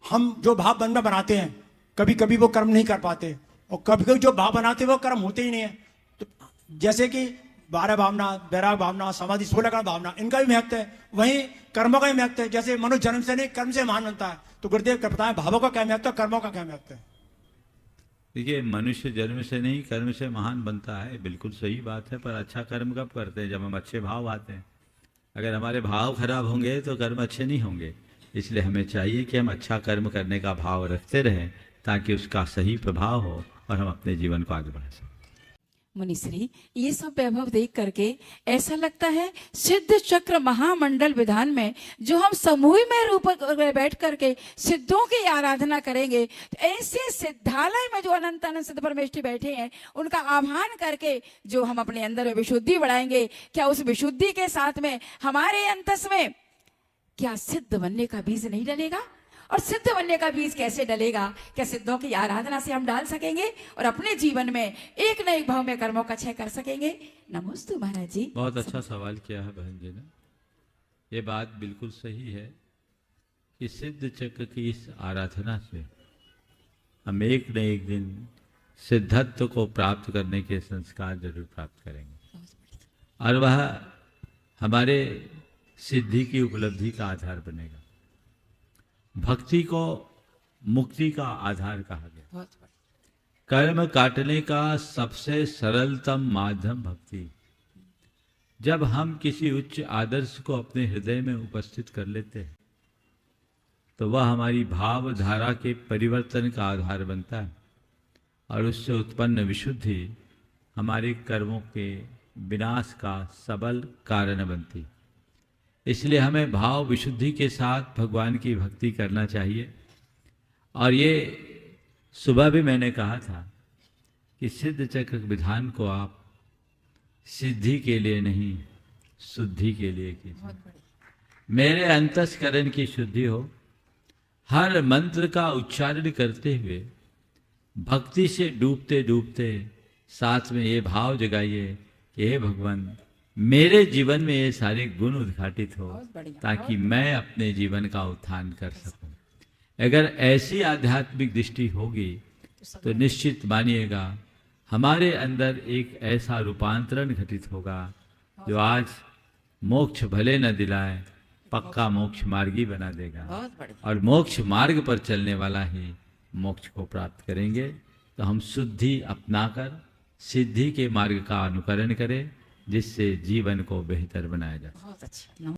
हम जो भाव मन में बनाते हैं कभी कभी वो कर्म नहीं कर पाते, और कभी कभी जो भाव बनाते हैं वो कर्म होते ही नहीं है। तो जैसे कि 12 भावना, वैराग भावना, समाधि, 16 का भावना, इनका भी महत्व है, वहीं कर्मों का भी महत्व है। जैसे मनुष्य जन्म से नहीं कर्म से महान बनता है, तो गुरुदेव का बताएं भावों का क्या महत्व है, कर्मों का क्या महत्व है? देखिए, मनुष्य जन्म से नहीं कर्म से महान बनता है, बिल्कुल सही बात है। पर अच्छा कर्म कब करते हैं? जब हम अच्छे भाव आते हैं। अगर हमारे भाव खराब होंगे तो कर्म अच्छे नहीं होंगे। इसलिए हमें चाहिए कि हम अच्छा कर्म करने का भाव रखते रहें, ताकि उसका सही प्रभाव हो और हम अपने जीवन को आगे बढ़ा सकें। मुनिश्री, ये सब वैभव देख करके ऐसा लगता है सिद्ध चक्र महामंडल विधान में जो हम समूह में रूप में बैठ करके सिद्धों की आराधना करेंगे, तो ऐसे सिद्धालय में जो अनंत अनंत सिद्ध परमेष्ठी बैठे हैं उनका आह्वान करके जो हम अपने अंदर विशुद्धि बढ़ाएंगे, क्या उस विशुद्धि के साथ में हमारे अंतस में क्या सिद्ध बनने का बीज नहीं डलेगा? और सिद्ध बनने का बीज कैसे डलेगा? क्या सिद्धों की आराधना से हम डाल सकेंगे और अपने जीवन में एक न एक भाव में कर्मों का क्षय कर सकेंगे? नमोस्तु महाराज जी। बहुत अच्छा सवाल किया है बहन जी ने। ये बात बिल्कुल सही है कि सिद्ध चक्र की इस आराधना से हम एक न एक दिन सिद्धत्व को प्राप्त करने के संस्कार जरूर प्राप्त करेंगे, और वह हमारे सिद्धि की उपलब्धि का आधार बनेगा। भक्ति को मुक्ति का आधार कहा गया। कर्म काटने का सबसे सरलतम माध्यम भक्ति। जब हम किसी उच्च आदर्श को अपने हृदय में उपस्थित कर लेते हैं तो वह हमारी भावधारा के परिवर्तन का आधार बनता है, और उससे उत्पन्न विशुद्धि हमारे कर्मों के विनाश का सबल कारण बनती। इसलिए हमें भाव विशुद्धि के साथ भगवान की भक्ति करना चाहिए। और ये सुबह भी मैंने कहा था कि सिद्ध चक्र विधान को आप सिद्धि के लिए नहीं, शुद्धि के लिए कीजिए। मेरे अंतस्करण की शुद्धि हो। हर मंत्र का उच्चारण करते हुए भक्ति से डूबते डूबते साथ में ये भाव जगाइए कि हे भगवान, मेरे जीवन में ये सारे गुण उद्घाटित हो, ताकि मैं अपने जीवन का उत्थान कर सकूं। अगर ऐसी आध्यात्मिक दृष्टि होगी तो निश्चित मानिएगा हमारे अंदर एक ऐसा रूपांतरण घटित होगा जो आज मोक्ष भले न दिलाए, पक्का मोक्ष मार्गी बना देगा, और मोक्ष मार्ग पर चलने वाला ही मोक्ष को प्राप्त करेंगे। तो हम शुद्धि अपनाकर सिद्धि के मार्ग का अनुकरण करें, जिससे जीवन को बेहतर बनाया जा सके।